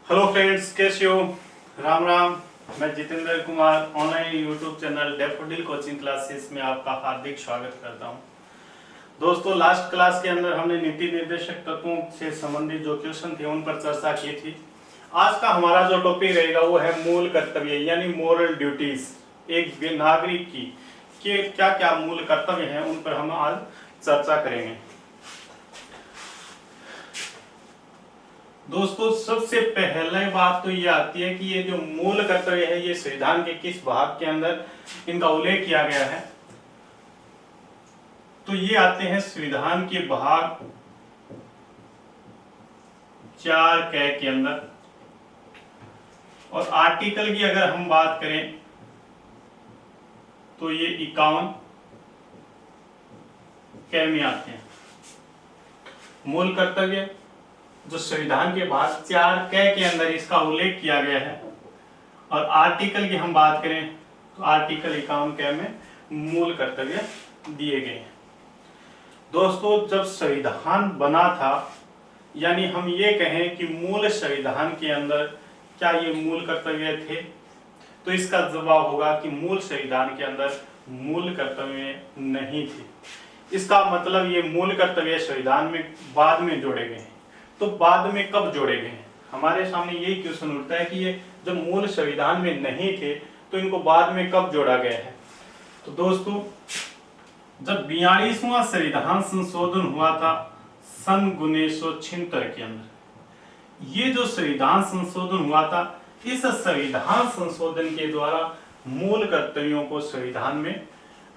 Hello friends, कैसे हो? राम राम। मैं Jitendra Kumar online YouTube channel daffodil coaching classes में आपका हार्दिक स्वागत करता हूं। दोस्तों, लास्ट क्लास के अंदर हमने नीति निर्देशक तत्वों से संबंधित जो क्वेश्चन थे उन पर चर्चा की थी। आज का हमारा जो टॉपिक रहेगा वो है मूल कर्तव्य यानी मोरल ड्यूटीज। एक नागरिक की के क्या क्या मूल कर्तव्य हैं उन पर हम आज चर्चा करेंगे। दोस्तों, सबसे पहले बात तो ये आती है कि ये जो मूल कर्तव्य है ये संविधान के किस भाग के अंदर इनका उल्लेख किया गया है। तो ये आते हैं संविधान के भाग 4 के अंदर। और आर्टिकल की अगर हम बात करें तो ये 51 में आते हैं। मूल कर्तव्य जो संविधान के भाग 4 के अंदर इसका उल्लेख किया गया है। और आर्टिकल की हम बात करें तो आर्टिकल 51 में मूल कर्तव्य दिए गए हैं। दोस्तों, जब संविधान बना था यानी हम ये कहें कि मूल संविधान के अंदर क्या ये मूल कर्तव्य थे, तो इसका जवाब होगा कि मूल संविधान के अंदर मूल कर्तव्य नहीं थे। इसका मतलब ये मूल कर्तव्य संविधान में बाद में जोड़े गए हैं। तो बाद में कब जोड़े गए हैं? हमारे सामने यही क्वेश्चन उठता है कि ये जब मूल संविधान में नहीं थे तो इनको बाद में कब जोड़ा गया है। तो दोस्तों, जब 42वां संविधान संशोधन हुआ था सन 1976 के अंदर, ये जो संविधान संशोधन हुआ था, इस संविधान संशोधन के द्वारा मूल कर्तव्यों को संविधान में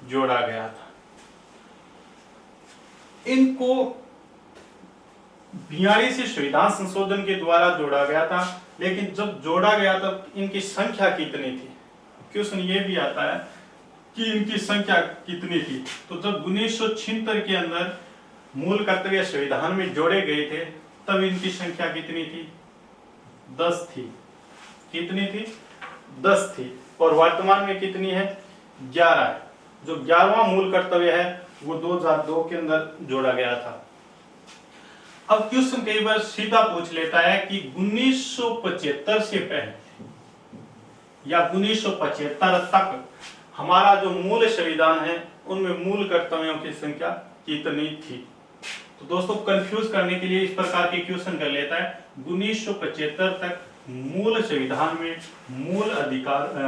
जोड़ा गया था। इनको 42 संविधान संशोधन के द्वारा जोड़ा गया था, लेकिन जब जोड़ा गया तब इनकी संख्या कितनी थी? क्वेश्चन ये भी आता है कि इनकी संख्या कितनी थी। तो जब 1976 के अंदर मूल कर्तव्य संविधान में जोड़े गए थे तब इनकी संख्या कितनी थी? 10 थी। कितनी थी? 10 थी। और वर्तमान में कितनी है? 11 है। जो 11वां मूल कर्तव्य है वो 2002 के अंदर जोड़ा गया था। अब क्वेश्चन कई बार सीधा पूछ लेता है कि 1975 से पहले या 1975 तक हमारा जो मूल संविधान है उनमें मूल कर्तव्यों की संख्या कितनी थी। तो दोस्तों, कंफ्यूज करने के लिए इस प्रकार के क्वेश्चन कर लेता है। 1975 तक मूल संविधान में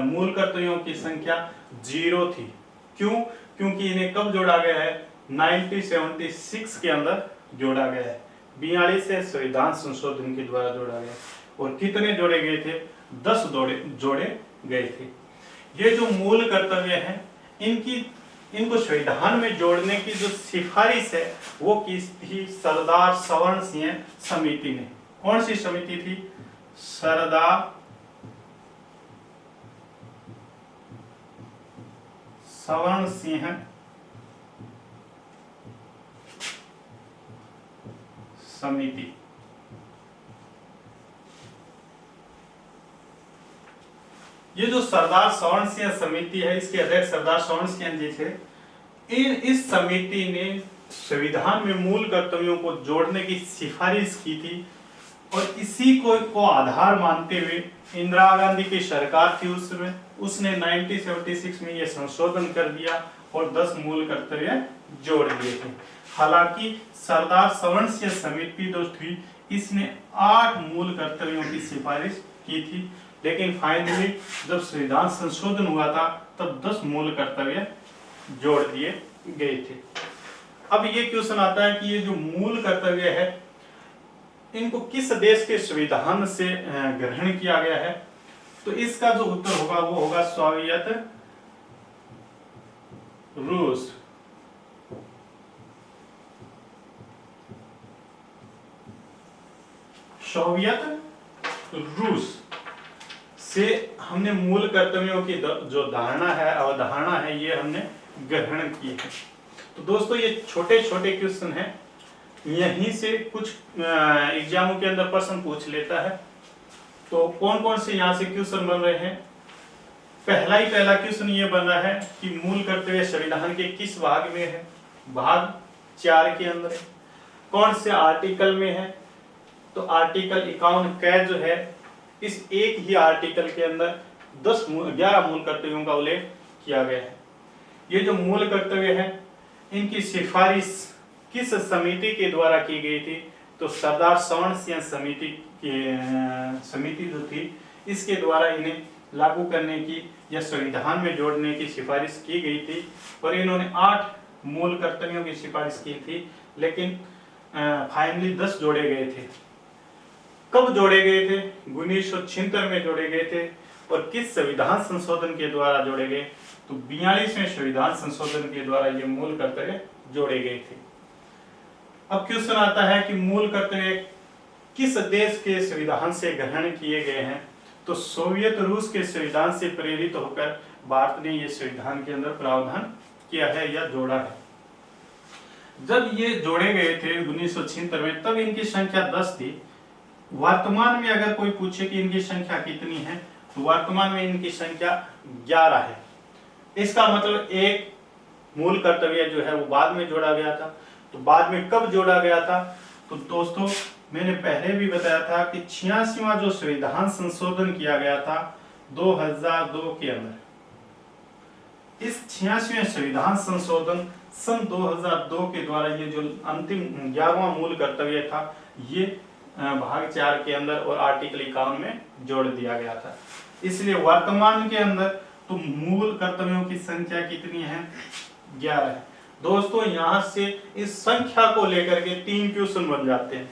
मूल कर्तव्यों की संख्या 0 थी। क्यों? क्योंकि इन्हें कब जोड़ा गया है? 1976 के अंदर जोड़ा गया है। 42 से संविधान संशोधन के द्वारा जोड़ा गया। और कितने जोड़े गए थे? 10 जोड़े गए थे। ये जो मूल कर्तव्य है इनको संविधान में जोड़ने की जो सिफारिश है वो की थी सरदार सवर्ण सिंह समिति ने। कौन सी समिति थी? सरदार सवर्ण सिंह समिति। ये जो सरदार सवर्ण सिंह समिति है इसके अध्यक्ष सरदार सवर्ण सिंह जी थे। इस समिति ने संविधान में मूल कर्तव्यों को जोड़ने की सिफारिश की थी। और इसी को आधार मानते हुए इंदिरा गांधी की सरकार थी उस समय, उसने 1976 में यह संशोधन कर दिया और 10 मूल कर्तव्य जोड़ दिए थे। हालांकि सरदार सवर्ण सिंह समिति जो थी इसने 8 मूल कर्तव्यों की सिफारिश की थी, लेकिन फाइनली जब संविधान संशोधन हुआ था तब 10 मूल कर्तव्य जोड़ दिए गए थे। अब ये क्वेश्चन आता है कि ये जो मूल कर्तव्य है इनको किस देश के संविधान से ग्रहण किया गया है? तो इसका जो उत्तर होगा वो होगा सोवियत रूस। सोवियत रूस से हमने मूल कर्तव्यों की जो धारणा है अवधारणा है ये हमने ग्रहण की है। तो दोस्तों, ये छोटे छोटे क्वेश्चन हैं, यहीं से कुछ एग्जामों के अंदर प्रश्न पूछ लेता है। तो कौन कौन से यहाँ से क्वेश्चन बन रहे हैं? पहला क्वेश्चन ये बन रहा है कि मूल कर्तव्य संविधान के किस भाग में है? भाग 4 के अंदर है। कौन से आर्टिकल में है? तो आर्टिकल 51 क जो है इस एक ही आर्टिकल के अंदर 11 मूल कर्तव्यों का उल्लेख किया गया है। ये जो मूल कर्तव्य है इनकी सिफारिश किस समिति के द्वारा की गई थी? तो सरदार सवर्ण सिंह समिति जो थी इसके द्वारा इन्हें लागू करने की या संविधान में जोड़ने की सिफारिश की गई थी और इन्होंने 8 मूल कर्तव्यों की सिफारिश की थी, लेकिन फाइनली 10 जोड़े गए थे। कब जोड़े गए थे? 1976 में जोड़े गए थे। और किस संविधान संशोधन के द्वारा जोड़े गए? तो 42वें संविधान संशोधन के द्वारा ये मूल कर्तव्य जोड़े गए थे। अब क्वेश्चन आता है कि मूल कर्तव्य किस देश के संविधान से ग्रहण किए गए हैं? तो सोवियत रूस के संविधान से प्रेरित होकर भारत ने ये संविधान के अंदर प्रावधान किया है या जोड़ा है। जब ये जोड़े गए थे 1976 में, तब इनकी संख्या 10 थी। वर्तमान में अगर कोई पूछे कि इनकी संख्या कितनी है, तो वर्तमान में इनकी संख्या 11 है। इसका मतलब एक मूल कर्तव्य जो है वो बाद में जोड़ा गया था। तो बाद में कब जोड़ा गया था? तो दोस्तों मैंने पहले भी बताया था कि 86वां जो संविधान संशोधन किया गया था 2002 के अंदर, इस 86वें संविधान संशोधन सन 2002 के द्वारा ये जो अंतिम 11वां मूल कर्तव्य था ये भाग 4 के अंदर और आर्टिकल 51 में जोड़ दिया गया था। इसलिए वर्तमान के अंदर तो मूल कर्तव्यों की संख्या कितनी है? 11 है। दोस्तों यहाँ से इस संख्या को लेकर के 3 क्वेश्चन बन जाते हैं।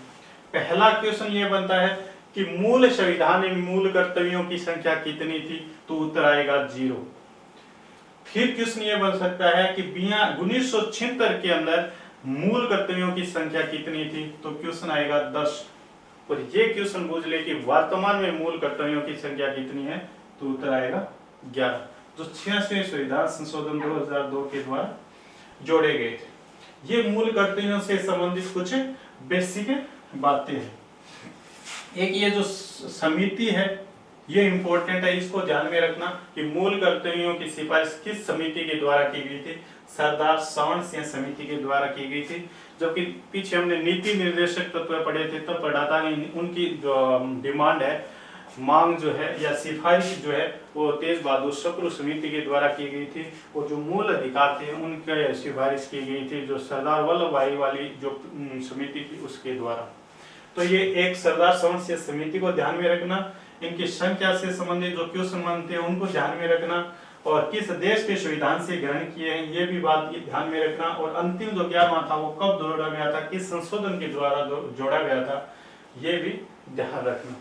पहला क्वेश्चन ये बनता है कि मूल संविधान में मूल कर्तव्यों की संख्या कितनी थी? तो उत्तर आएगा 0। फिर क्वेश्चन ये बन सकता है कि 1976 के अंदर मूल कर्तव्यों की संख्या कितनी थी? तो क्वेश्चन आएगा 10। और ये क्वेश्चन पूछ ले कि वर्तमान में मूल कर्तव्यों की संख्या कितनी है? तो उत्तर आएगा 11, जो 86वें संविधान संशोधन 2002 के द्वारा जोड़े गए थे। ये मूल कर्तव्यों से संबंधित कुछ बेसिक बातें हैं। एक ये जो समिति है ये इंपॉर्टेंट है, इसको ध्यान में रखना कि मूल कर्तव्यों की सिफारिश किस समिति के द्वारा की गई थी? सरदार सवर्ण सिंह समिति के द्वारा की गई थी। जबकि पीछे हमने नीति निर्देशक तत्व पढ़े थे तब पढ़ा था उनकी जो डिमांड है, मांग जो है या सिफारिश जो है वो तेज बहादुर सप्रू समिति के द्वारा की गई थी। और जो मूल अधिकार थे उनके सिफारिश की गई थी जो सरदार वल्लभ भाई वाली जो समिति थी उसके द्वारा। तो ये एक सरदार सवर्ण सिंह समिति को ध्यान में रखना, इनकी संख्या से संबंधित जो क्वेश्चन बनते हैं उनको ध्यान में रखना, और किस देश के संविधान से ग्रहण किए हैं ये भी बात ध्यान में रखना, और अंतिम जो 11वां था वो कब जोड़ा गया था, किस संशोधन के द्वारा जोड़ा गया था, ये भी ध्यान रखना।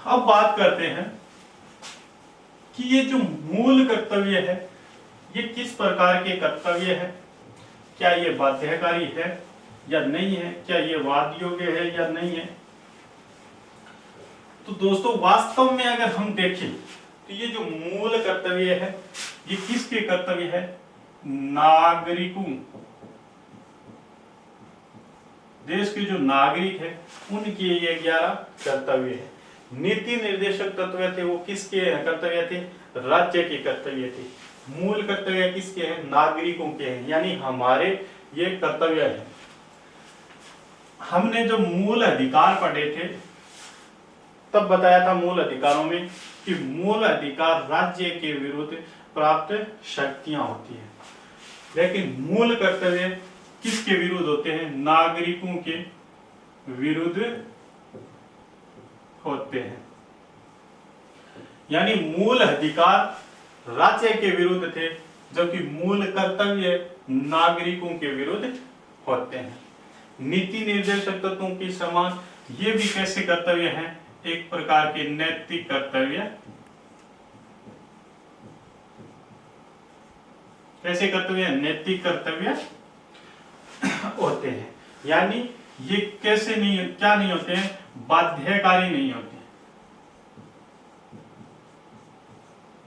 अब बात करते हैं कि ये जो मूल कर्तव्य है ये किस प्रकार के कर्तव्य है, क्या ये बाध्यकारी है या नहीं है, क्या ये वाद योग्य है या नहीं है। तो दोस्तों वास्तव में अगर हम देखें तो ये जो मूल कर्तव्य है ये किसके कर्तव्य है? नागरिकों, देश के जो नागरिक है उनके ये 11 कर्तव्य है। नीति निर्देशक तत्व थे वो किसके कर्तव्य थे? राज्य के कर्तव्य थे। मूल कर्तव्य किसके हैं? नागरिकों के हैं, यानी हमारे ये कर्तव्य है। हमने जो मूल अधिकार पढ़े थे तब बताया था मूल अधिकारों में कि मूल अधिकार राज्य के विरुद्ध प्राप्त शक्तियां होती हैं, लेकिन मूल कर्तव्य किसके विरुद्ध होते हैं? नागरिकों के विरुद्ध होते हैं। यानी मूल अधिकार राज्य के विरुद्ध थे जबकि मूल कर्तव्य नागरिकों के विरुद्ध होते हैं। नीति निर्देशक तत्वों की समान ये भी कैसे कर्तव्य हैं? एक प्रकार के नैतिक कर्तव्य। कैसे कर्तव्य? नैतिक कर्तव्य होते हैं। यानी ये कैसे नहीं, क्या नहीं होते हैं? बाध्यकारी नहीं होते,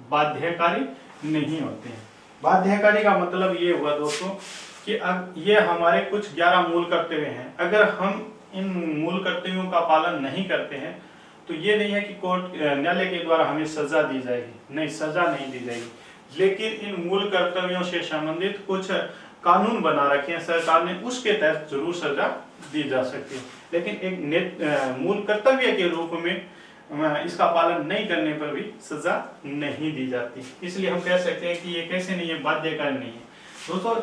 बाध्यकारी नहीं होते हैं। बाध्यकारी का मतलब ये हुआ दोस्तों कि अब ये हमारे कुछ 11 मूल कर्तव्य हैं, अगर हम इन मूल कर्तव्यों का पालन नहीं करते हैं तो ये नहीं है कि कोर्ट न्यायालय के द्वारा हमें सजा दी जाएगी, नहीं, सजा नहीं दी जाएगी, लेकिन इन मूल कर्तव्यों से संबंधित कुछ कानून बना रखे हैं सरकार ने, उसके तहत जरूर सजा दी जा सकती है, लेकिन एक मूल कर्तव्य के रूप में इसका पालन नहीं करने पर भी सजा नहीं दी जाती। इसलिए हम कह सकते हैं कि ये कैसे नहीं है, बाध्यकारी नहीं है। दोस्तों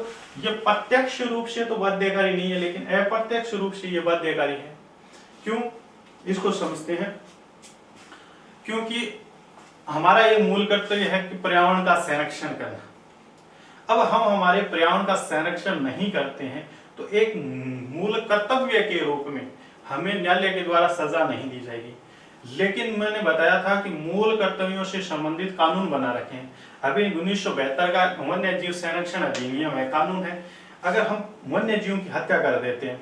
ये प्रत्यक्ष रूप से तो बाध्यकारी नहीं है, लेकिन अप्रत्यक्ष रूप से ये बाध्यकारी है। क्यों, इसको समझते हैं। क्योंकि हमारा ये मूल कर्तव्य है कि पर्यावरण का संरक्षण करना। अब हम हमारे पर्यावरण का संरक्षण नहीं करते हैं तो एक मूल कर्तव्य के रूप में हमें न्यायालय के द्वारा सजा नहीं दी जाएगी। लेकिन मैंने बताया था कि मूल कर्तव्यों से संबंधित कानून बना रखे हैं। अभी 1972 का वन्य जीव संरक्षण अधिनियम है, कानून है। अगर हम वन्य जीवों की हत्या कर देते हैं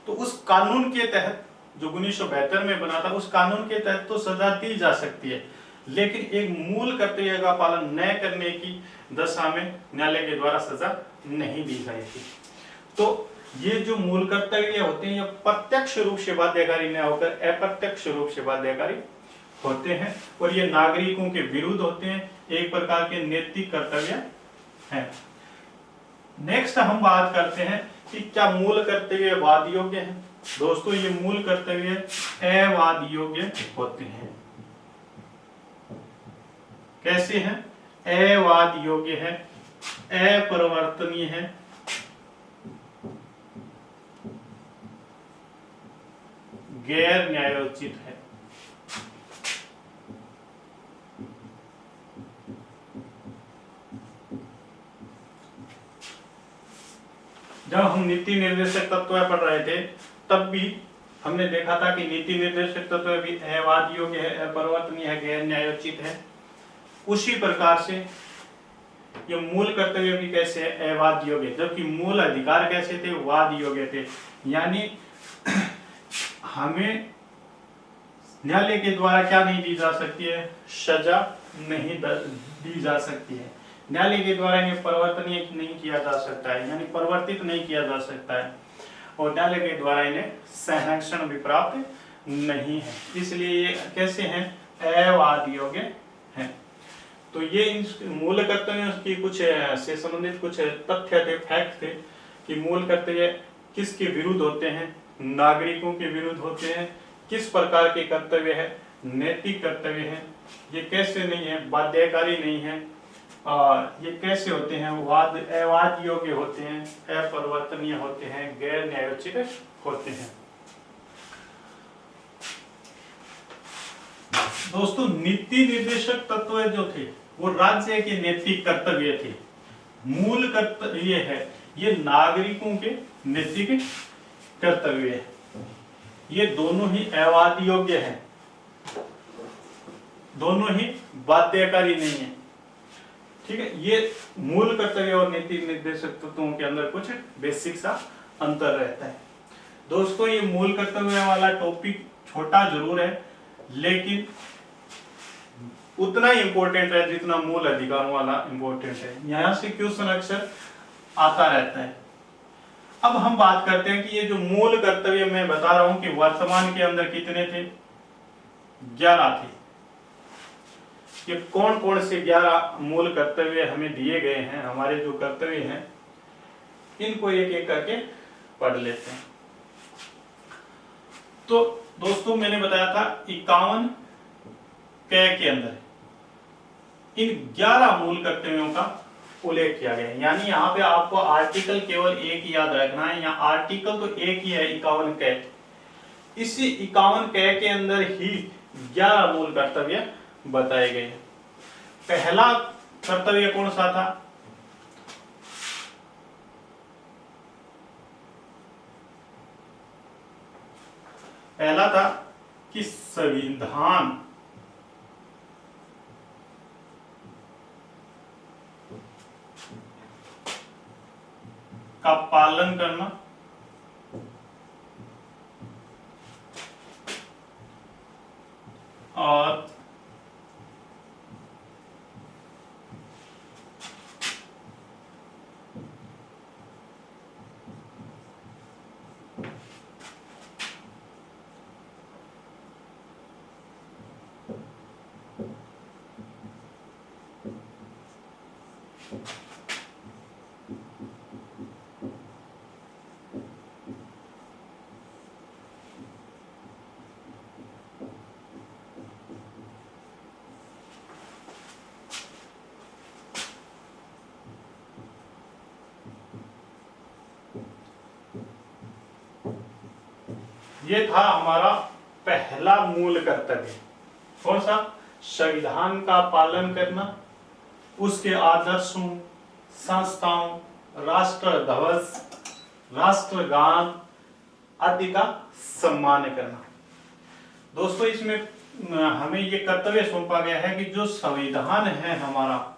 तो उस कानून के तहत, जो 1972 में बना था, उस कानून के तहत तो सजा दी जा सकती है, लेकिन एक मूल कर्तव्य का पालन न करने की दशा में न्यायालय के द्वारा सजा नहीं दी जाएगी। तो ये जो मूल कर्तव्य होते हैं ये प्रत्यक्ष रूप से बाध्यकारी न होकर अप्रत्यक्ष रूप से बाध्यकारी होते हैं, और ये नागरिकों के विरुद्ध होते हैं, एक प्रकार के नैतिक कर्तव्य हैं। नेक्स्ट हम बात करते हैं कि क्या मूल कर्तव्य वाद योग्य है। दोस्तों ये मूल कर्तव्य अवाद योग्य होते हैं। कैसे हैं? अवाद योग्य है, अपरिवर्तनीय है, गैर न्यायोचित है। जब हम नीति निर्देशक तत्व पढ़ रहे थे तब भी हमने देखा था कि नीति निर्देशक तत्व भी अवाद योग्य है, अपरिवर्तनीय है, गैर न्यायोचित है। उसी प्रकार से ये मूल कर्तव्य भी कैसे है? अवाद योग्य, जबकि मूल अधिकार कैसे थे? वाद योग्य थे। यानी हमें न्यायालय के द्वारा क्या नहीं दी जा सकती है? सजा नहीं दी जा सकती है। न्यायालय के द्वारा इन्हें परिवर्तनीय नहीं किया जा सकता है, यानी परिवर्तित नहीं किया जा सकता है, और न्यायालय के द्वारा इन्हें संरक्षण भी प्राप्त नहीं है। इसलिए ये कैसे हैं? अवाद योग्य हैं। तो ये इन मूल कर्तव्यों की कुछ से संबंधित कुछ तथ्य थे, फैक्ट थे कि मूल कर्तव्य किसके विरुद्ध होते हैं? नागरिकों के विरुद्ध होते हैं। किस प्रकार के कर्तव्य है? नैतिक कर्तव्य है। ये कैसे नहीं है? बाध्यकारी नहीं है। और ये कैसे होते हैं? अवाद योग्य होते हैं, अपरिवर्तनीय होते हैं, गैर न्यायोचित होते हैं। दोस्तों नीति निर्देशक तत्व जो थे वो राज्य के नैतिक कर्तव्य थे। मूल कर्तव्य है ये नागरिकों के नैतिक कर्तव्य है। ये दोनों ही अवाद योग्य हैं, दोनों ही बाध्यकारी नहीं है। ठीक है, ये मूल कर्तव्य और नीति निर्देशक तत्वों के अंदर कुछ बेसिक सा अंतर रहता है। दोस्तों ये मूल कर्तव्य वाला टॉपिक छोटा जरूर है, लेकिन उतना ही इंपॉर्टेंट है जितना मूल अधिकारों वाला इंपॉर्टेंट है। यहां से क्वेश्चन अक्सर आता रहता है। अब हम बात करते हैं कि ये जो मूल कर्तव्य मैं बता रहा हूं कि वर्तमान के अंदर कितने थे? 11 थे। ये कौन कौन से 11 मूल कर्तव्य हमें दिए गए हैं? हमारे जो कर्तव्य हैं इनको एक एक करके पढ़ लेते हैं। तो दोस्तों मैंने बताया था 51 के अंदर इन 11 मूल कर्तव्यों का उल्लेख किया गया है। यानी यहाँ पे आपको आर्टिकल केवल एक ही याद रखना है। यहाँ आर्टिकल तो एक ही है 51 क। इसी 51 क के अंदर ही 11 मूल कर्तव्य बताए गए। पहला कर्तव्य कौन सा था? पहला था कि संविधान का पालन करना और ये था हमारा पहला मूल कर्तव्य। कौन सा? संविधान का पालन करना, उसके आदर्शों, संस्थाओं, राष्ट्र ध्वज, राष्ट्रगान आदि का सम्मान करना। दोस्तों इसमें हमें ये कर्तव्य सौंपा गया है कि जो संविधान है हमारा,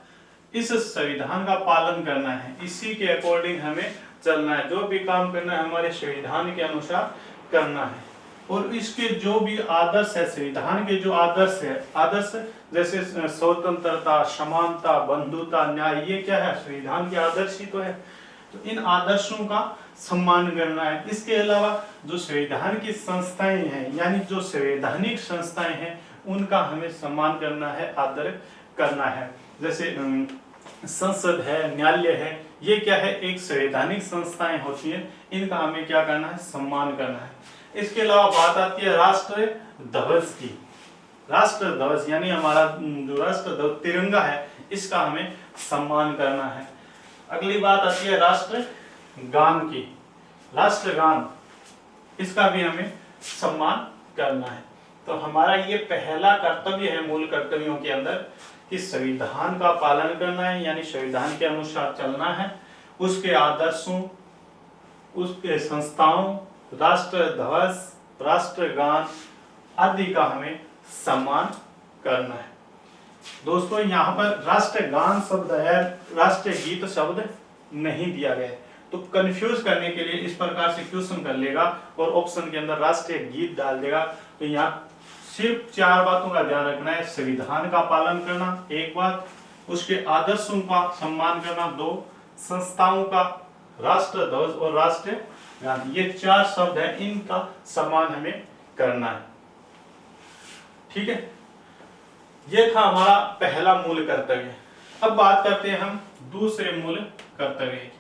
इस संविधान का पालन करना है, इसी के अकॉर्डिंग हमें चलना है। जो भी काम करना है हमारे संविधान के अनुसार करना है। और इसके जो भी आदर्श है, संविधान के जो आदर्श है, आदर्श जैसे स्वतंत्रता, समानता, बंधुता, न्याय, ये क्या है? संविधान के आदर्श ही तो है। तो इन आदर्शों का सम्मान करना है। इसके अलावा जो संविधान की संस्थाएं हैं, यानी जो संवैधानिक संस्थाएं हैं, उनका हमें सम्मान करना है, आदर करना है। जैसे संसद है, न्यायालय है, ये क्या है? एक संवैधानिक संस्थाएं होती हैं, इनका हमें क्या करना है? सम्मान करना है। इसके अलावा बात आती है राष्ट्र ध्वज की। राष्ट्र ध्वज यानी हमारा जो राष्ट्र ध्वज तिरंगा है, इसका हमें सम्मान करना है। अगली बात आती है राष्ट्र गान की। राष्ट्रगान, इसका भी हमें सम्मान करना है। तो हमारा ये पहला कर्तव्य है मूल कर्तव्यों के अंदर कि संविधान का पालन करना है, यानी संविधान के अनुसार चलना है, उसके आदर्शों, उसके संस्थाओं, राष्ट्र ध्वज, राष्ट्रगान आदि का हमें सम्मान करना है। दोस्तों यहाँ पर राष्ट्रगान शब्द है, राष्ट्रीय गीत शब्द नहीं दिया गया है। तो कंफ्यूज करने के लिए इस प्रकार से क्वेश्चन कर लेगा और ऑप्शन के अंदर राष्ट्रीय गीत डाल देगा। तो यहाँ सिर्फ 4 बातों का ध्यान रखना है। संविधान का पालन करना एक बात, उसके आदर्शों का सम्मान करना 2, संस्थाओं का, राष्ट्र ध्वज और राष्ट्रीय गान, ये 4 शब्द है, इनका सम्मान हमें करना है। ठीक है, ये था हमारा पहला मूल कर्तव्य। अब बात करते हैं हम दूसरे मूल कर्तव्य की।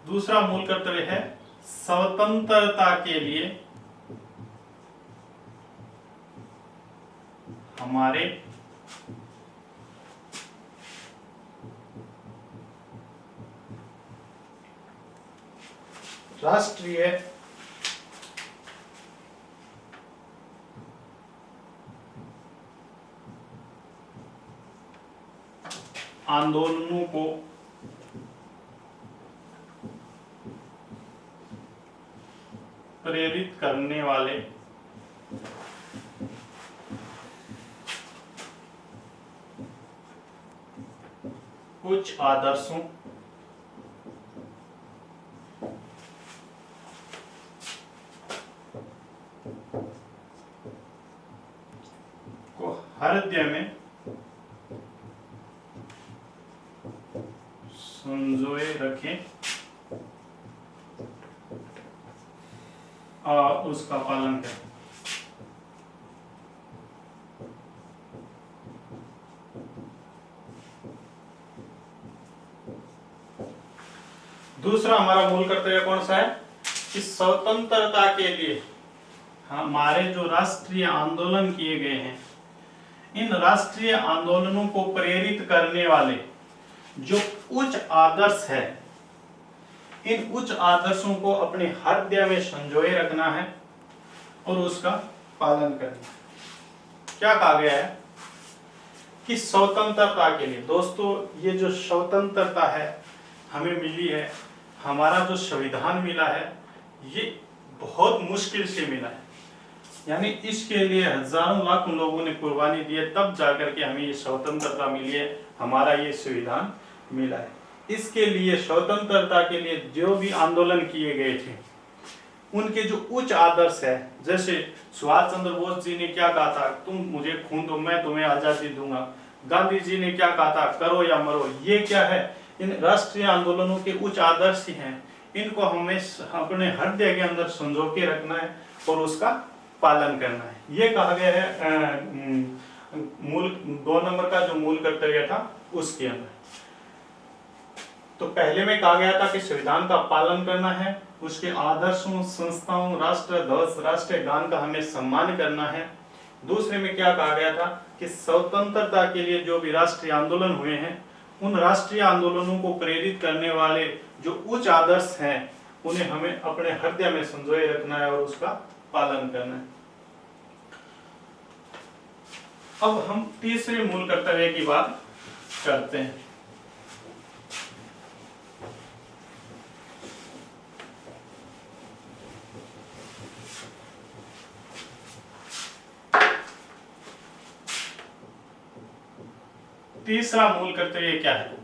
दूसरा मूल कर्तव्य है स्वतंत्रता के लिए हमारे राष्ट्रीय आंदोलनों को प्रेरित करने वाले कुछ आदर्शों को हृदय में संजोए रखें और उसका पालन करें। दूसरा हमारा मूल कर्तव्य कौन सा है कि स्वतंत्रता के लिए हमारे जो राष्ट्रीय आंदोलन किए गए हैं, इन राष्ट्रीय आंदोलनों को प्रेरित करने वाले जो उच्च आदर्श है, इन उच्च आदर्शों को अपने हृदय में संजोए रखना है और उसका पालन करना है। क्या कहा गया है कि स्वतंत्रता के लिए, दोस्तों ये जो स्वतंत्रता है हमें मिली है, हमारा जो संविधान मिला है, ये बहुत मुश्किल से मिला है। यानी इसके लिए हजारों लाखों लोगों ने कुर्बानी दी है, तब जाकर के हमें ये स्वतंत्रता मिली है, हमारा ये संविधान मिला है। इसके लिए स्वतंत्रता के लिए जो भी आंदोलन किए गए थे, उनके जो उच्च आदर्श है, जैसे सुभाष चंद्र बोस जी ने क्या कहा था, तुम मुझे खून दो मैं तुम्हें आजादी दूंगा। गांधी जी ने क्या कहा था, करो या मरो। ये क्या है, इन राष्ट्रीय आंदोलनों के उच्च आदर्श ही हैं, इनको हमें अपने हृदय के अंदर संजो के रखना है और उसका पालन करना है। ये कहा गया है मूल 2 नंबर का जो मूल कर्तव्य था उसके अंदर। तो पहले में कहा गया था कि संविधान का पालन करना है, उसके आदर्शों, संस्थाओं, राष्ट्र ध्वज, राष्ट्रीय गान का हमें सम्मान करना है। दूसरे में क्या कहा गया था कि स्वतंत्रता के लिए जो भी राष्ट्रीय आंदोलन हुए हैं उन राष्ट्रीय आंदोलनों को प्रेरित करने वाले जो उच्च आदर्श हैं उन्हें हमें अपने हृदय में संजोए रखना है और उसका पालन करना है। अब हम तीसरे मूल कर्तव्य की बात करते हैं। तीसरा मूल कर्तव्य क्या है?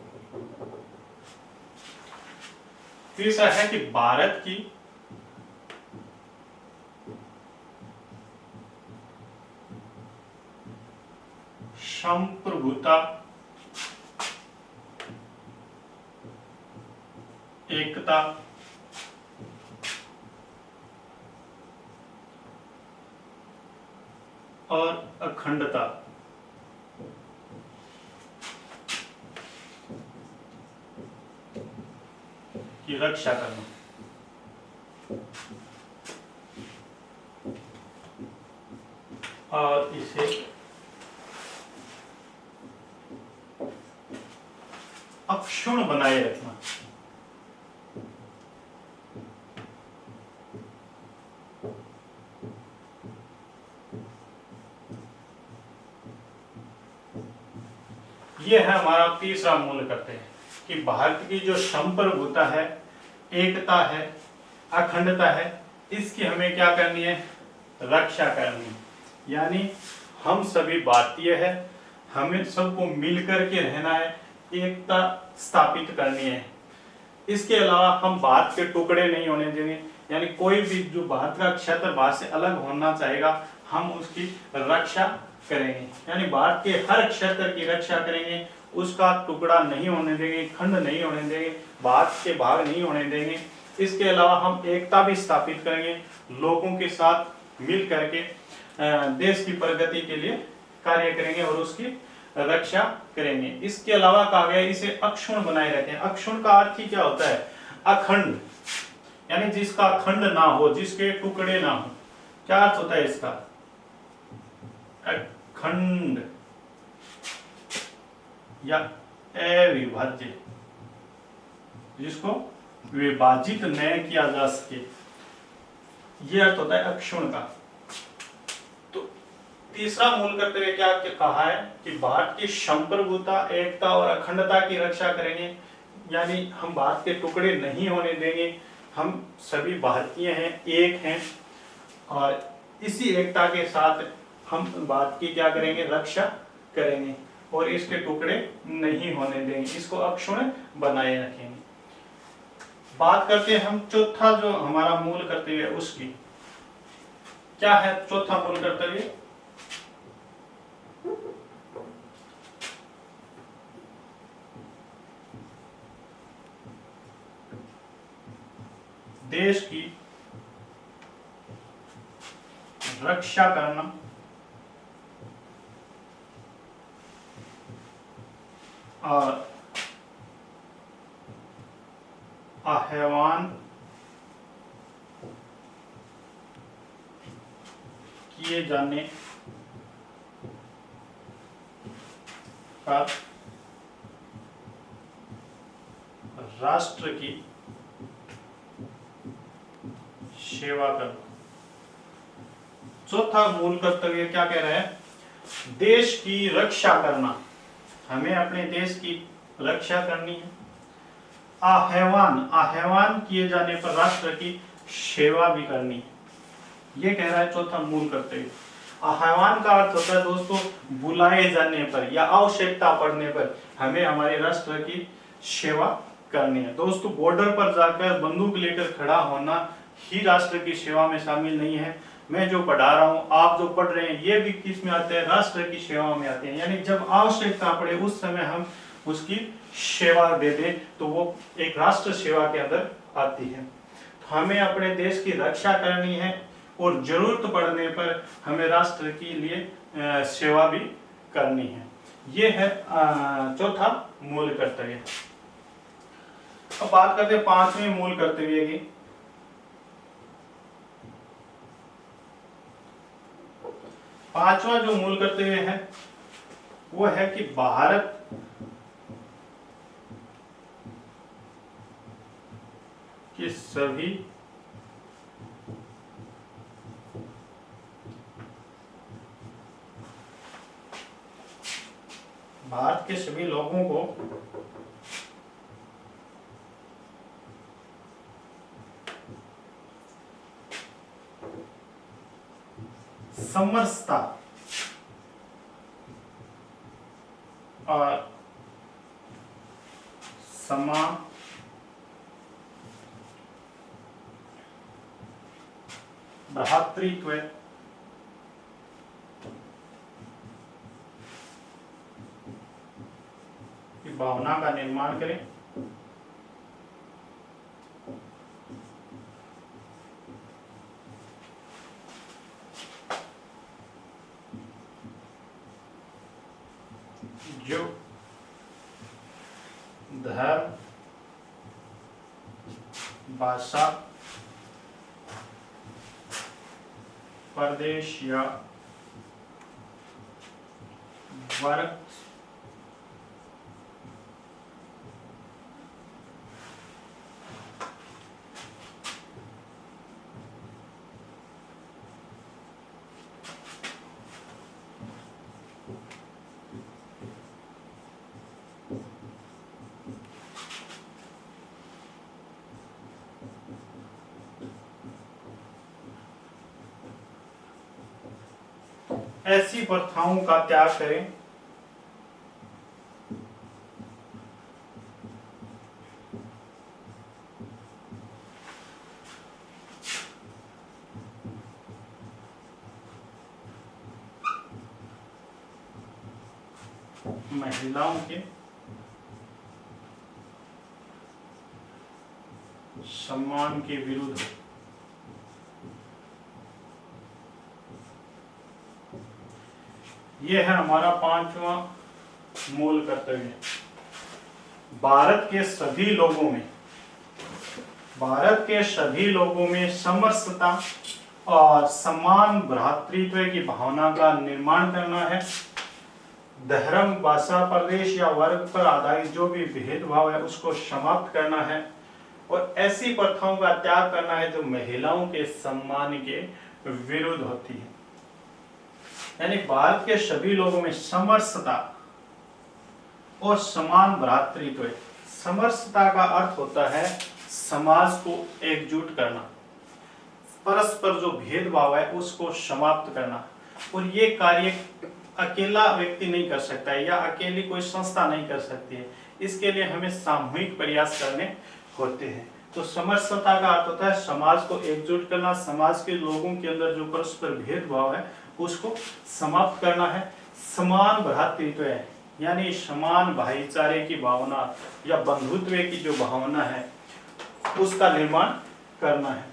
तीसरा है कि भारत की संप्रभुता, एकता और अखंडता की रक्षा करना। और इसे अक्षुण्ण बनाए रखना। यह है हमारा तीसरा मूल कर्तव्य कि भारत की जो संप्रभुता है, एकता है, अखंडता है, इसकी हमें क्या करनी है? रक्षा करनी है। यानी हम सभी भारतीय हैं, हमें सबको मिलकर के रहना है, एकता स्थापित करनी है। इसके अलावा हम भारत के टुकड़े नहीं होने देंगे, यानी कोई भी जो भारत का क्षेत्र भारत से अलग होना चाहेगा हम उसकी रक्षा करेंगे, यानी भारत के हर क्षेत्र की रक्षा करेंगे, उसका टुकड़ा नहीं होने देंगे, खंड नहीं होने देंगे, भारत के भाग नहीं होने देंगे। इसके अलावा हम एकता भी स्थापित करेंगे, लोगों के साथ मिल करके देश की प्रगति के लिए कार्य करेंगे और उसकी रक्षा करेंगे। इसके अलावा कहा गया इसे अक्षुण्ण बनाए रखें। अक्षुण्ण का अर्थ ही क्या होता है? अखंड, यानी जिसका खंड ना हो, जिसके टुकड़े ना हो। क्या अर्थ होता है इसका? अखंड या अविभाज्य, जिसको विभाजित न किया जा सके, यह अर्थ होता है अक्षुण्ण का। तो तीसरा मूल कर्तव्य क्या कहा है कि भारत की संप्रभुता, एकता और अखंडता की रक्षा करेंगे, यानी हम भारत के टुकड़े नहीं होने देंगे, हम सभी भारतीय हैं, एक हैं, और इसी एकता के साथ हम भारत की क्या करेंगे? रक्षा करेंगे और इसके टुकड़े नहीं होने देंगे, इसको अक्षुण्ण बनाए रखेंगे। बात करते हैं हम चौथा जो हमारा मूल कर्तव्य है उसकी। क्या है चौथा मूल कर्तव्य? देश की रक्षा करना और आह्वान किए जाने पर राष्ट्र की सेवा करना। चौथा मूल कर्तव्य क्या कह रहा है? देश की रक्षा करना, हमें अपने देश की रक्षा करनी है। आह्वान किए जाने पर राष्ट्र की सेवा भी करनी है, ये कह रहा है चौथा मूल कर्तव्य। आह्वान का अर्थ होता है दोस्तों बुलाए जाने पर या आवश्यकता पड़ने पर हमें हमारे राष्ट्र की सेवा करनी है। दोस्तों बॉर्डर पर जाकर बंदूक लेकर खड़ा होना ही राष्ट्र की सेवा में शामिल नहीं है। मैं जो पढ़ा रहा हूँ, आप जो पढ़ रहे हैं, ये भी किस में आते हैं? राष्ट्र की सेवा में आते हैं। यानी जब आवश्यकता पड़े उस समय हम उसकी सेवा दे दें तो वो एक राष्ट्र सेवा के अंदर आती है। तो हमें अपने देश की रक्षा करनी है और जरूरत पड़ने पर हमें राष्ट्र के लिए सेवा भी करनी है। ये है चौथा मूल कर्तव्य। अब बात करते हैं पांचवें मूल कर्तव्य की। पांचवा जो मूल कर्तव्य है वो है कि भारत कि सभी भारत के सभी लोगों को समरसता और समान भ्रातृत्व की भावना का निर्माण करें। जो धर्म, भाषा, प्रदेश या वर्ग ऐसी प्रथाओं का त्याग करें महिलाओं के सम्मान के विरुद्ध। यह है हमारा 5वां मूल कर्तव्य। भारत के सभी लोगों में समरसता और समान भ्रातृत्व की भावना का निर्माण करना है। धर्म, भाषा, प्रदेश या वर्ग पर आधारित जो भी भेदभाव है उसको समाप्त करना है और ऐसी प्रथाओं का त्याग करना है जो महिलाओं के सम्मान के विरुद्ध होती है। यानी भारत के सभी लोगों में समरसता और समान भ्रातृत्व। समरसता का अर्थ होता है समाज को एकजुट करना, परस्पर जो भेदभाव है उसको समाप्त करना। और ये कार्य अकेला व्यक्ति नहीं कर सकता है या अकेली कोई संस्था नहीं कर सकती है, इसके लिए हमें सामूहिक प्रयास करने होते हैं। तो समरसता का अर्थ होता है समाज को एकजुट करना, समाज के लोगों के अंदर जो परस्पर भेदभाव है उसको समाप्त करना है। समान भ्रातृत्व है यानी समान भाईचारे की भावना या बंधुत्व की जो भावना है उसका निर्माण करना है।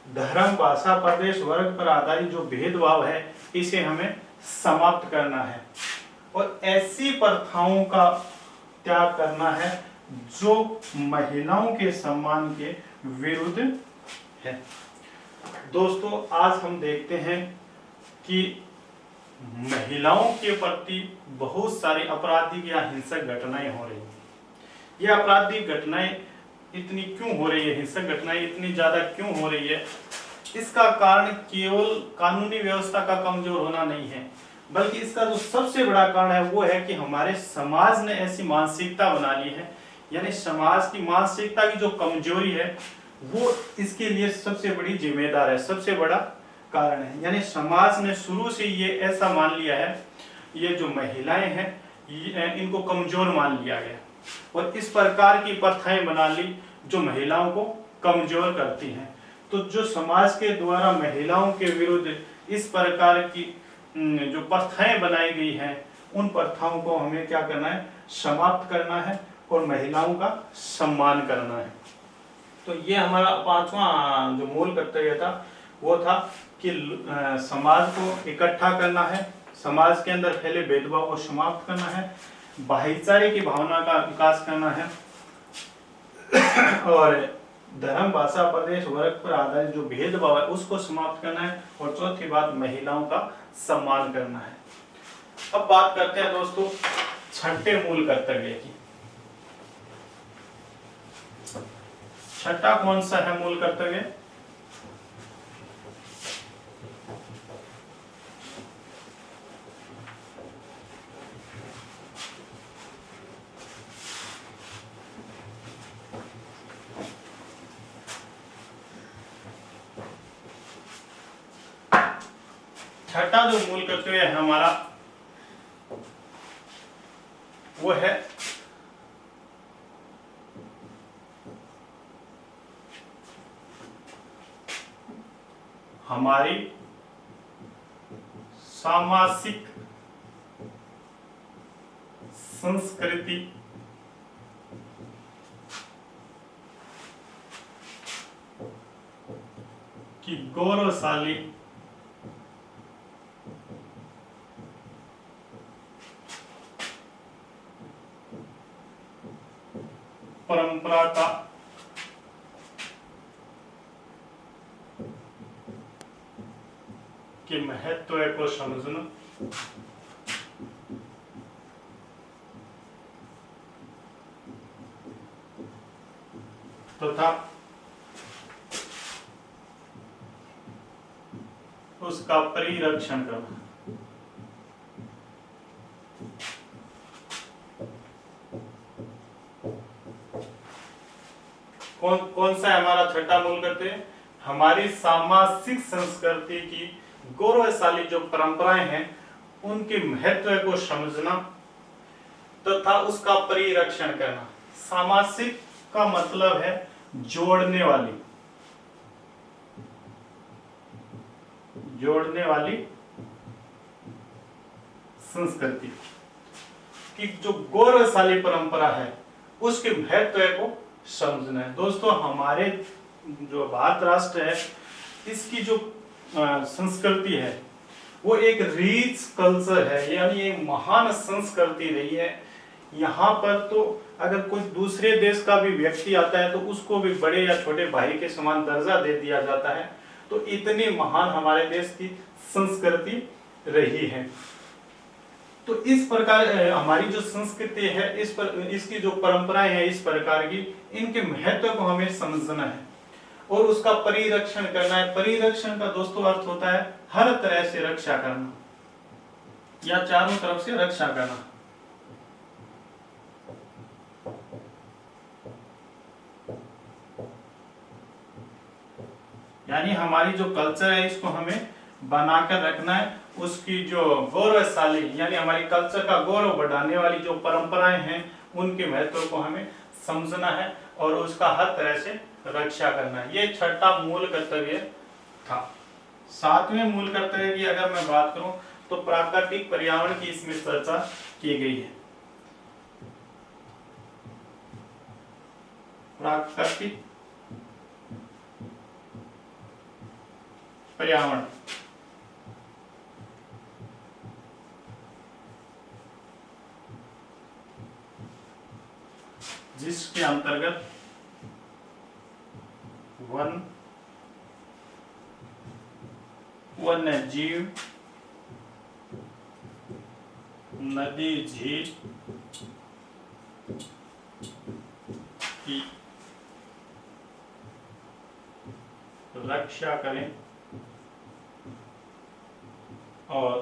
धर्म, भाषा, प्रदेश, वर्ग पर आधारित जो भेदभाव है इसे हमें समाप्त करना है और ऐसी प्रथाओं का त्याग करना है जो महिलाओं के सम्मान के विरुद्ध है। दोस्तों, आज हम देखते हैं कि महिलाओं के प्रति बहुत सारी आपराधिक या हिंसक घटनाएं हो रही हैं। ये आपराधिक घटनाएं इतनी क्यों हो रही है, हिंसक घटनाएं इतनी ज्यादा क्यों हो रही है, इसका कारण केवल कानूनी व्यवस्था का कमजोर होना नहीं है, बल्कि इसका जो सबसे बड़ा कारण है वो है कि हमारे समाज ने ऐसी मानसिकता बना ली है। यानी समाज की मानसिकता की जो कमजोरी है वो इसके लिए सबसे बड़ी जिम्मेदार है, सबसे बड़ा कारण है। यानी समाज ने शुरू से ये ऐसा मान लिया है, ये जो महिलाएं हैं इनको कमजोर मान लिया गया और इस प्रकार की प्रथाएं बना ली जो महिलाओं को कमजोर करती हैं। तो जो समाज के द्वारा महिलाओं के विरुद्ध इस प्रकार की जो प्रथाएं बनाई गई हैं उन प्रथाओं को हमें क्या करना है, समाप्त करना है और महिलाओं का सम्मान करना है। तो ये हमारा 5वां जो मूल कर्तव्य था वो था कि समाज को इकट्ठा करना है, समाज के अंदर फैले भेदभाव को समाप्त करना है, भाईचारे की भावना का विकास करना है और धर्म, भाषा, प्रदेश, वर्ग पर आधारित जो भेदभाव है उसको समाप्त करना है और चौथी बात महिलाओं का सम्मान करना है। अब बात करते हैं दोस्तों 6ठे मूल कर्तव्य की। छठा कौन सा है मूल कर्तव्य? छठा जो मूल कर्तव्य है हमारा वो है हमारी सामाजिक संस्कृति की गौरवशाली परंपरा का के महत्व को समझना तथा उसका परिरक्षण करना। कौन सा है हमारा छठा मूल कर्तव्य? हमारी सामाजिक संस्कृति की गौरवशाली जो परंपराएं हैं उनके महत्व को समझना तथा उसका परिरक्षण करना। सामाजिक का मतलब है जोड़ने वाली संस्कृति की जो गौरवशाली परंपरा है उसके महत्व को समझना है। दोस्तों हमारे जो भारत राष्ट्र है इसकी जो संस्कृति है वो एक रिच कल्चर है, यानी एक महान संस्कृति रही है। यहाँ पर तो अगर कोई दूसरे देश का भी व्यक्ति आता है तो उसको भी बड़े या छोटे भाई के समान दर्जा दे दिया जाता है। तो इतनी महान हमारे देश की संस्कृति रही है। तो इस प्रकार हमारी जो संस्कृति है इसकी जो परंपराएं हैं इस प्रकार की, इनके महत्व को हमें समझना है और उसका परिरक्षण करना है। परिरक्षण का दोस्तों अर्थ होता है हर तरह से रक्षा करना या चारों तरफ से रक्षा करना। यानी हमारी जो कल्चर है इसको हमें बनाकर रखना है, उसकी जो गौरवशाली यानी हमारी कल्चर का गौरव बढ़ाने वाली जो परंपराएं हैं उनके महत्व को हमें समझना है और उसका हर तरह से रक्षा करना है। ये छठा मूल कर्तव्य था। सातवें मूल कर्तव्य की अगर मैं बात करूं तो प्राकृतिक पर्यावरण की इसमें चर्चा की गई है। प्राकृतिक पर्यावरण जिसके अंतर्गत वन्य जीव, नदी, झील की रक्षा करें और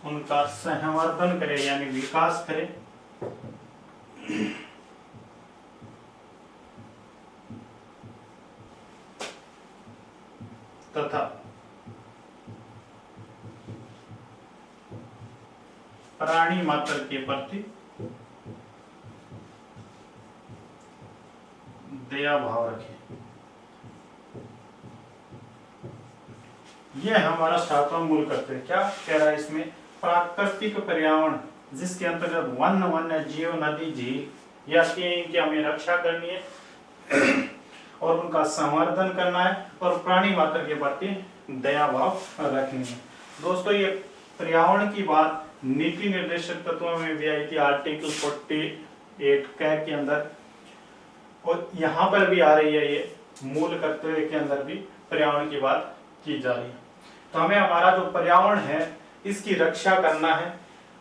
उनका संवर्धन करें यानी विकास करें तथा प्राणी मात्र के प्रति दया भाव रखें। यह हमारा सातवां मूल कर्तव्य क्या कह रहा है इसमें? प्राकृतिक पर्यावरण जिसके अंतर्गत वन्य जीव, नदी, झील या की हमें रक्षा करनी है और उनका संवर्धन करना है और प्राणी मात्र के प्रति दया भाव रखनी है। दोस्तों ये पर्यावरण की बात नीति निर्देशक तत्वों में भी आई थी आर्टिकल 48 के अंदर, और यहाँ पर भी आ रही है। ये मूल कर्तव्य के अंदर भी पर्यावरण की बात की जा रही है। तो हमें हमारा जो पर्यावरण है इसकी रक्षा करना है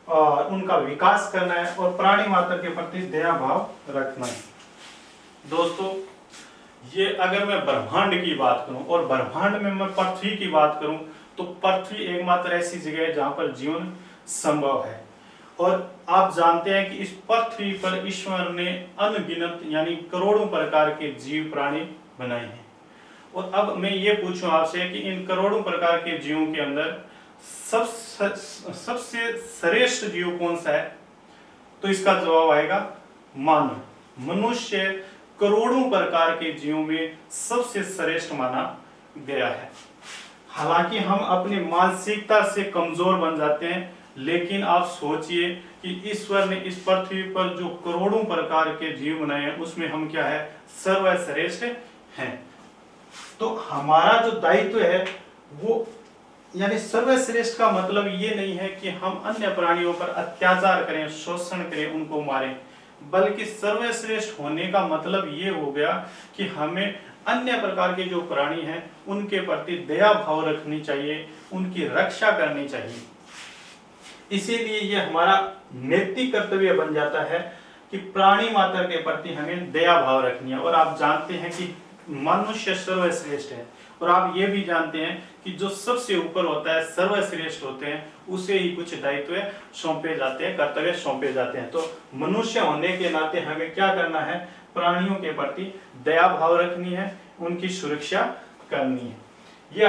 और उनका विकास करना है और प्राणी मात्र के प्रति दया भाव रखना है। दोस्तों, ये अगर मैं ब्रह्मांड की बात करूं और ब्रह्मांड में मैं पृथ्वी की बात करूं, तो पृथ्वी एकमात्र ऐसी जगह है जहां पर जीवन संभव है। और आप जानते हैं कि इस पृथ्वी पर ईश्वर ने अनगिनत यानी करोड़ों प्रकार के जीव प्राणी बनाए हैं। और अब मैं ये पूछूं आपसे कि इन करोड़ों प्रकार के जीवों के अंदर सबसे श्रेष्ठ जीव कौन सा है? तो इसका जवाब आएगा मानव। मनुष्य करोड़ों प्रकार के जीवों में सबसे श्रेष्ठ माना गया है। हालांकि हम अपनी मानसिकता से कमजोर बन जाते हैं, लेकिन आप सोचिए कि ईश्वर ने इस पृथ्वी पर जो करोड़ों प्रकार के जीव बनाए हैं उसमें हम क्या है? सर्वश्रेष्ठ हैं। तो हमारा जो दायित्व है वो यानी सर्वश्रेष्ठ का मतलब ये नहीं है कि हम अन्य प्राणियों पर अत्याचार करें, शोषण करें, उनको मारें, बल्कि सर्वश्रेष्ठ होने का मतलब ये हो गया कि हमें अन्य प्रकार के जो प्राणी हैं उनके प्रति दया भाव रखनी चाहिए, उनकी रक्षा करनी चाहिए। इसीलिए ये हमारा नैतिक कर्तव्य बन जाता है कि प्राणी मात्र के प्रति हमें दया भाव रखनी है। और आप जानते हैं कि मनुष्य सर्वश्रेष्ठ है, और आप ये भी जानते हैं कि जो सबसे ऊपर होता है, सर्वश्रेष्ठ होते हैं, उसे ही कुछ दायित्व सौंपे जाते हैं, कर्तव्य सौंपे जाते हैं। तो मनुष्य होने के नाते हमें क्या करना है? प्राणियों के प्रति दया भाव रखनी है, उनकी सुरक्षा करनी है। ये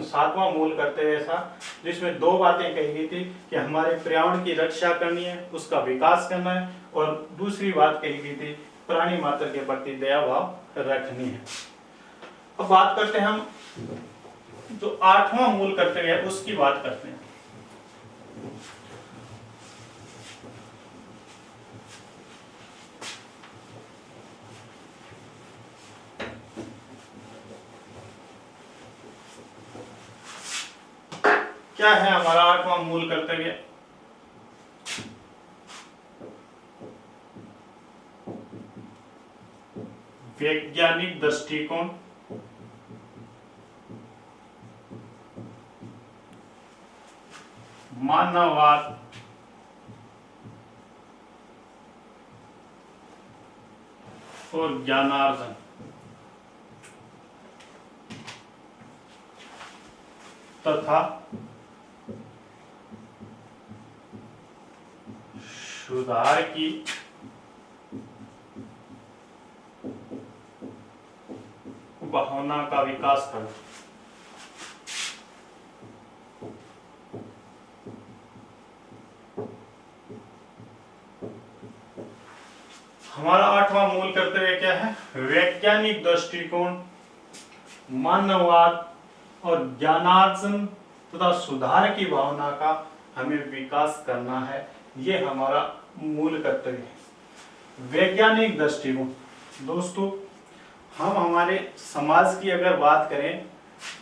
7वां मूल कर्तव्य था, जिसमें 2 बातें कही गई थी कि हमारे पर्यावरण की रक्षा करनी है, उसका विकास करना है, और दूसरी बात कही गई थी प्राणी मात्र के प्रति दया भाव रखनी है। अब बात करते हैं हम जो 8वां मूल कर्तव्य है उसकी बात करते हैं। क्या है हमारा 8वां मूल कर्तव्य? वैज्ञानिक दृष्टिकोण, मानववाद, और ज्ञानार्जन। तथा सुधार की भावना का विकास करना। हमारा 8वां मूल कर्तव्य क्या है? वैज्ञानिक दृष्टिकोण, मानववाद और ज्ञानार्जन तथा सुधार की भावना का हमें विकास करना है। ये हमारा मूल कर्तव्य है। वैज्ञानिक दृष्टिकोण, दोस्तों, हम हमारे समाज की अगर बात करें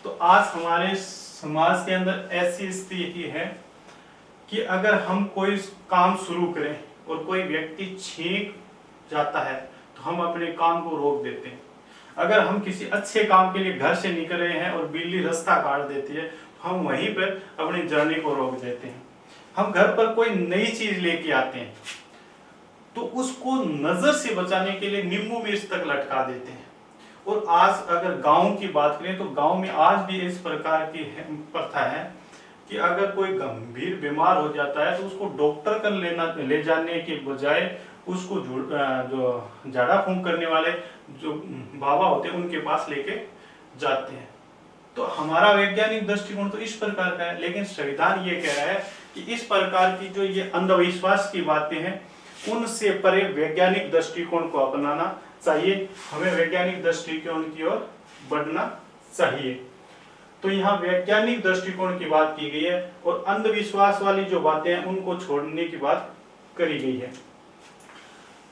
तो आज हमारे समाज के अंदर ऐसी स्थिति है कि अगर हम कोई काम शुरू करें और कोई व्यक्ति छींक जाता है तो हम अपने काम को रोक देते हैं। अगर हम किसी अच्छे काम के लिए घर से निकल रहे हैं और बिल्ली रास्ता काट देती है तो हम वहीं पर अपनी जर्नी को रोक देते हैं। हम घर पर कोई नई चीज लेके आते हैं तो उसको नजर से बचाने के लिए नींबू मिर्च तक लटका देते हैं। और आज अगर गांव की बात करें तो गांव में आज भी इस प्रकार की प्रथा है कि अगर कोई गंभीर बीमार हो जाता है तो उसको डॉक्टर कर ले जाने के बजाय उसको जो झाड़ा फूंक करने वाले जो बाबा होते हैं उनके पास लेके जाते हैं। तो हमारा वैज्ञानिक दृष्टिकोण तो इस प्रकार का है, लेकिन संविधान ये कह रहा है कि इस प्रकार की जो ये अंधविश्वास की बातें हैं उनसे परे वैज्ञानिक दृष्टिकोण को अपनाना चाहिए। हमें वैज्ञानिक दृष्टिकोण की ओर बढ़ना चाहिए। तो यहाँ वैज्ञानिक दृष्टिकोण की बात की गई है और अंधविश्वास वाली जो बातें हैं उनको छोड़ने की बात करी गई है।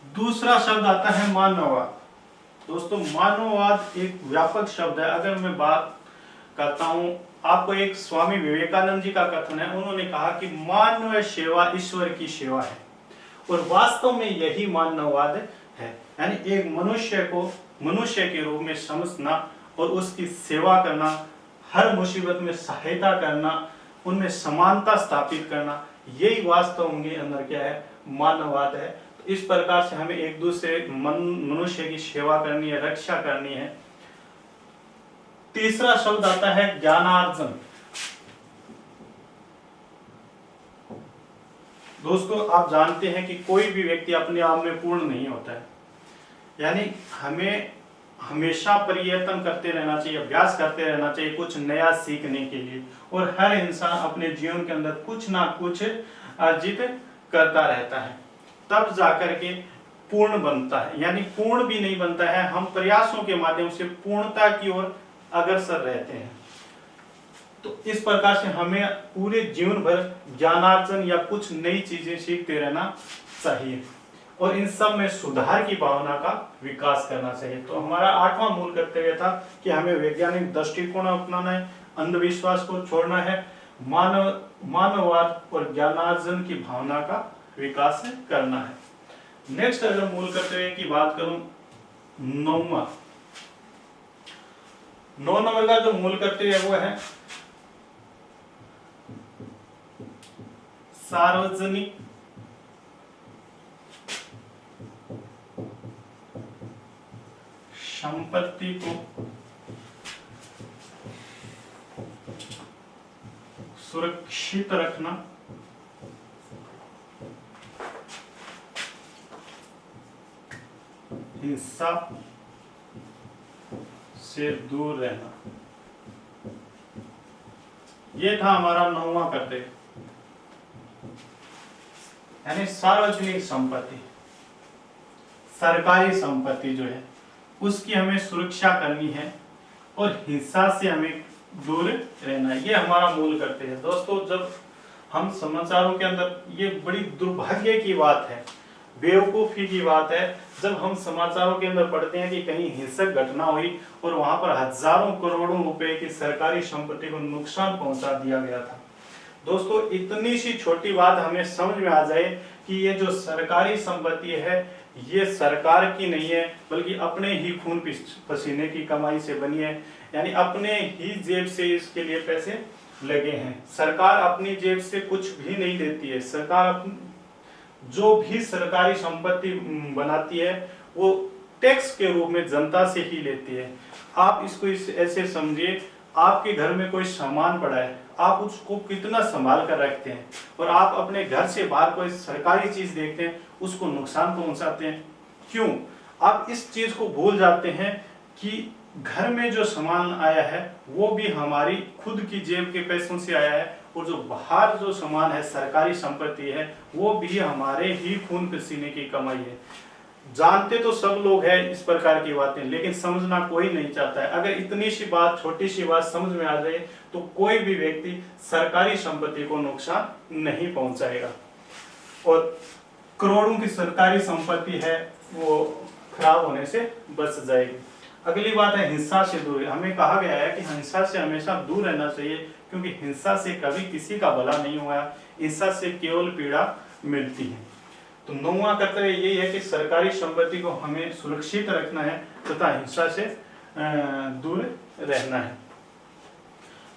दूसरा शब्द आता है मानववाद। दोस्तों, मानववाद एक व्यापक शब्द है। अगर मैं बात करता हूँ, आपको एक स्वामी विवेकानंद जी का कथन है। उन्होंने कहा कि मानव सेवा ईश्वर की सेवा है, और वास्तव में यही मानववाद है। यानी एक मनुष्य को मनुष्य के रूप में समझना और उसकी सेवा करना, हर मुसीबत में सहायता करना, उनमें समानता स्थापित करना, यही वास्तव में अंदर क्या है? मानववाद है। इस प्रकार से हमें एक दूसरे मनुष्य की सेवा करनी है, रक्षा करनी है। तीसरा शब्द आता है ज्ञानार्जन। दोस्तों आप जानते हैं कि कोई भी व्यक्ति अपने आप में पूर्ण नहीं होता है, यानी हमें हमेशा प्रयत्न करते रहना चाहिए, अभ्यास करते रहना चाहिए कुछ नया सीखने के लिए। और हर इंसान अपने जीवन के अंदर कुछ ना कुछ अर्जित करता रहता है, तब जाकर के पूर्ण बनता है। यानी पूर्ण भी नहीं बनता है, हम प्रयासों के माध्यम से पूर्णता की ओर अग्रसर रहते हैं। तो इस प्रकार से हमें पूरे जीवन भर ज्ञानार्जन या कुछ नई चीजें सीखते रहना चाहिए और इन सब में सुधार की भावना का विकास करना चाहिए। तो हमारा 8वां मूल कर्तव्य था कि हमें वैज्ञानिक दृष्टिकोण अपनाना है, अंधविश्वास को छोड़ना है, मानववाद और ज्ञानार्जन की भावना का विकास करना है। नेक्स्ट अगर मूल कर्तव्य की बात करूं, 9वां 9 नंबर का जो मूल कर्तव्य है वो है सार्वजनिक संपत्ति को सुरक्षित रखना, हिंसा से दूर रहना। ये था हमारा 9वां कर्तव्य, यानी सार्वजनिक संपत्ति, सरकारी संपत्ति जो है उसकी हमें सुरक्षा करनी है और हिंसा से हमें दूर रहना है। ये हमारा मूल कर्तव्य है। दोस्तों जब हम समाचारों के अंदर, ये बड़ी दुर्भाग्य की बात है, बेवकूफी की बात है, जब हम समाचारों के अंदर पढ़ते हैं कि कहीं हिंसक घटना हुई और वहां पर हजारों करोड़ों रुपए की सरकारी संपत्ति को नुकसान पहुंचा दिया गया था। दोस्तों इतनी सी छोटी बात हमें समझ में आ जाए कि ये जो सरकारी संपत्ति है ये सरकार की नहीं है, बल्कि अपने ही खून पसीने की कमाई से बनी है, यानी अपने ही जेब से इसके लिए पैसे लगे हैं। सरकार अपनी जेब से कुछ भी नहीं देती है। सरकार जो भी सरकारी संपत्ति बनाती है वो टैक्स के रूप में जनता से ही लेती है। आप इसको ऐसे समझिए, आपके घर में कोई सामान पड़ा है, आप उसको कितना संभाल कर रखते हैं, और आप अपने घर से बाहर कोई सरकारी चीज देखते हैं उसको नुकसान पहुंचाते हैं। क्यों? आप इस चीज को भूल जाते हैं कि घर में जो सामान आया है वो भी हमारी खुद की जेब के पैसों से आया है, और जो बाहर जो सामान है, सरकारी संपत्ति है, वो भी हमारे ही खून पसीने की कमाई है। जानते तो सब लोग हैं इस प्रकार की बातें, लेकिन समझना कोई नहीं चाहता है। अगर इतनी सी बात, छोटी सी बात समझ में आ जाए तो कोई भी व्यक्ति सरकारी संपत्ति को नुकसान नहीं पहुंचाएगा, और करोड़ों की सरकारी संपत्ति है वो खराब होने से बच जाएगी। अगली बात है हिंसा से दूर। हमें कहा गया है कि हिंसा से हमेशा दूर रहना चाहिए, क्योंकि हिंसा से कभी किसी का भला नहीं हुआ, हिंसा से केवल पीड़ा मिलती है। तो 9वां कर्तव्य यही है कि सरकारी संपत्ति को हमें सुरक्षित रखना है तथा हिंसा से दूर रहना है।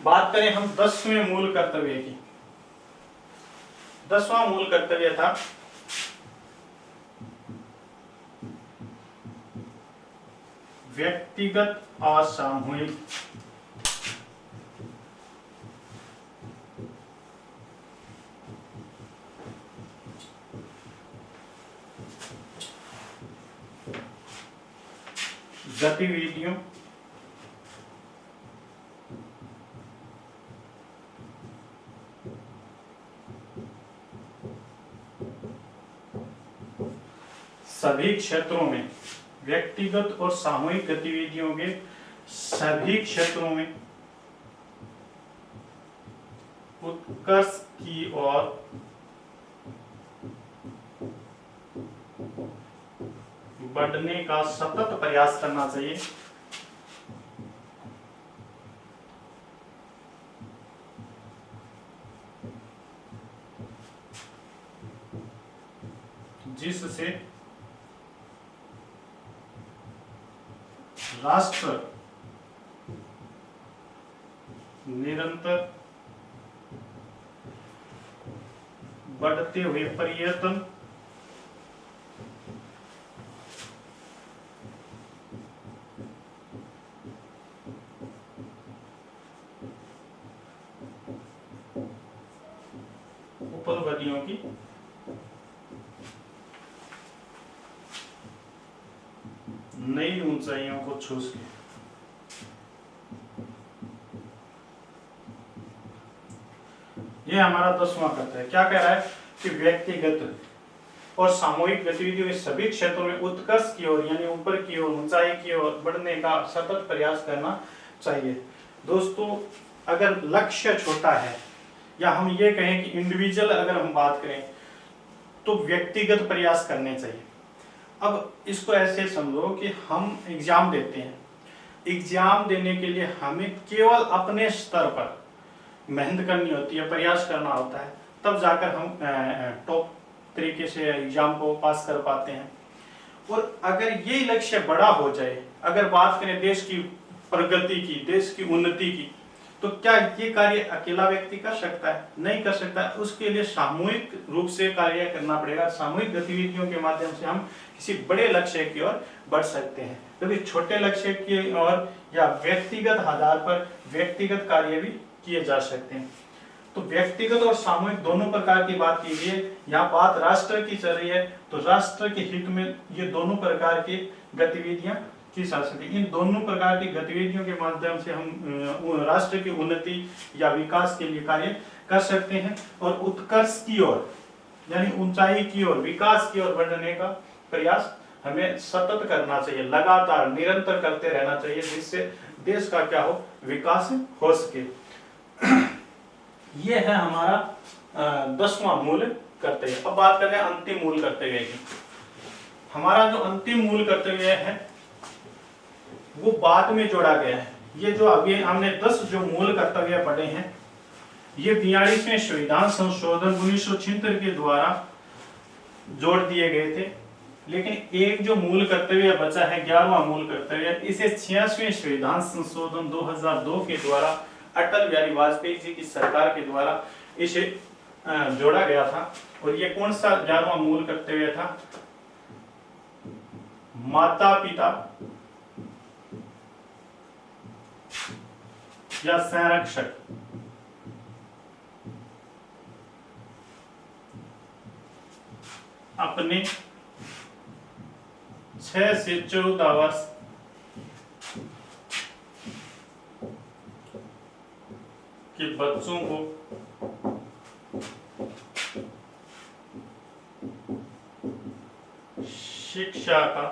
बात करें हम 10वें मूल कर्तव्य की। 10वां मूल कर्तव्य था व्यक्तिगत और सामूहिक गतिविधियों सभी क्षेत्रों में, व्यक्तिगत और सामूहिक गतिविधियों के सभी क्षेत्रों में उत्कर्ष की ओर बढ़ने का सतत प्रयास करना चाहिए। जिससे राष्ट्र निरंतर बढ़ते हुए पर्यटन प्रगतियों की नई ऊंचाइयों को छू सके। ये हमारा 10वां तत्व है। क्या कह रहा है कि व्यक्तिगत और सामूहिक गतिविधियों के सभी क्षेत्रों में उत्कर्ष की ओर यानी ऊपर की ओर ऊंचाई की ओर बढ़ने का सतत प्रयास करना चाहिए। दोस्तों, अगर लक्ष्य छोटा है या हम ये कहें कि इंडिविजुअल अगर हम बात करें तो व्यक्तिगत प्रयास करने चाहिए। अब इसको ऐसे समझो कि हम एग्जाम देते हैं, एग्जाम देने के लिए हमें केवल अपने स्तर पर मेहनत करनी होती है, प्रयास करना होता है, तब जाकर हम टॉप तरीके से एग्जाम को पास कर पाते हैं। और अगर ये लक्ष्य बड़ा हो जाए, अगर बात करें देश की प्रगति की, देश की उन्नति की, तो क्या ये कार्य अकेला व्यक्ति कर सकता है? नहीं कर सकता। उसके लिए सामूहिक रूप से कार्य करना पड़ेगा। सामूहिक गतिविधियों के माध्यम से हम किसी बड़े लक्ष्य की ओर बढ़ सकते हैं। कभी छोटे लक्ष्य की ओर या व्यक्तिगत आधार पर व्यक्तिगत कार्य भी किए जा सकते हैं। तो व्यक्तिगत और सामूहिक दोनों प्रकार की बात कीजिए। यहाँ बात राष्ट्र की चल रही है, तो राष्ट्र के हित में ये दोनों प्रकार की गतिविधियां की जा सकती हैं। इन दोनों प्रकार की गतिविधियों के माध्यम से हम राष्ट्र की उन्नति या विकास के लिए कार्य कर सकते हैं और उत्कर्ष की ओर यानी ऊंचाई की ओर, विकास की ओर बढ़ने का प्रयास हमें सतत करना चाहिए, लगातार निरंतर करते रहना चाहिए, जिससे देश का क्या हो, विकास हो सके। ये है हमारा 10वां मूल कर्तव्य। अब बात करें अंतिम मूल कर्तव्य की। हमारा जो अंतिम मूल कर्तव्य है वो बाद में जोड़ा गया है। ये जो अभी हमने 10 जो मूल कर्तव्य पढ़े हैं, ये 42वें संविधान संशोधन 1976 के द्वारा जोड़ दिए गए थे। लेकिन एक जो मूल कर्तव्य बचा है, 11वां मूल कर्तव्य, इसे 86वें संविधान संशोधन 2002 के द्वारा अटल बिहारी वाजपेयी जी की सरकार के द्वारा इसे जोड़ा गया था। और ये कौन सा 11वां मूल कर्तव्य था? माता पिता या संरक्षक अपने 6 से 14 वर्ष के बच्चों को शिक्षा का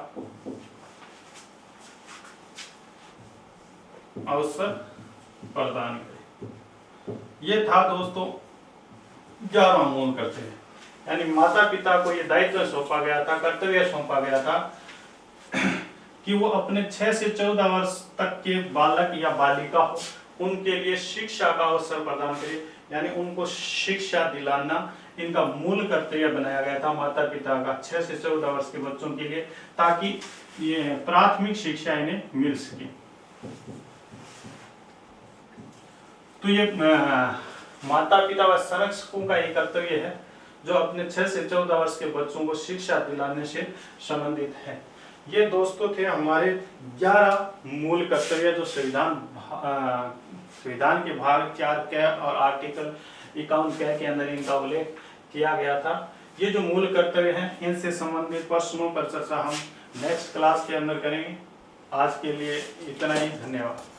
अवसर प्रदान करें। ये था दोस्तों 11वां मूल कर्तव्य। यानी माता पिता को ये दायित्व सौंपा गया था, कर्तव्य सौंपा गया था कि वो अपने 6 से 14 वर्ष तक के बालक या बालिका हो, उनके लिए शिक्षा का अवसर प्रदान करे। यानी उनको शिक्षा दिलाना इनका मूल कर्तव्य बनाया गया था माता पिता का 6 से 14 वर्ष के बच्चों के लिए, ताकि ये प्राथमिक शिक्षा इन्हें मिल सके। तो ये माता पिता व संरक्षकों का एक कर्तव्य है जो अपने 6 से 14 वर्ष के बच्चों को शिक्षा दिलाने से संबंधित है। ये दोस्तों थे हमारे 11 मूल कर्तव्य जो संविधान के भाग 4 के और आर्टिकल 51 के अंदर इनका उल्लेख किया गया था। ये जो मूल कर्तव्य हैं, इनसे संबंधित प्रश्नों पर चर्चा हम नेक्स्ट क्लास के अंदर करेंगे। आज के लिए इतना ही, धन्यवाद।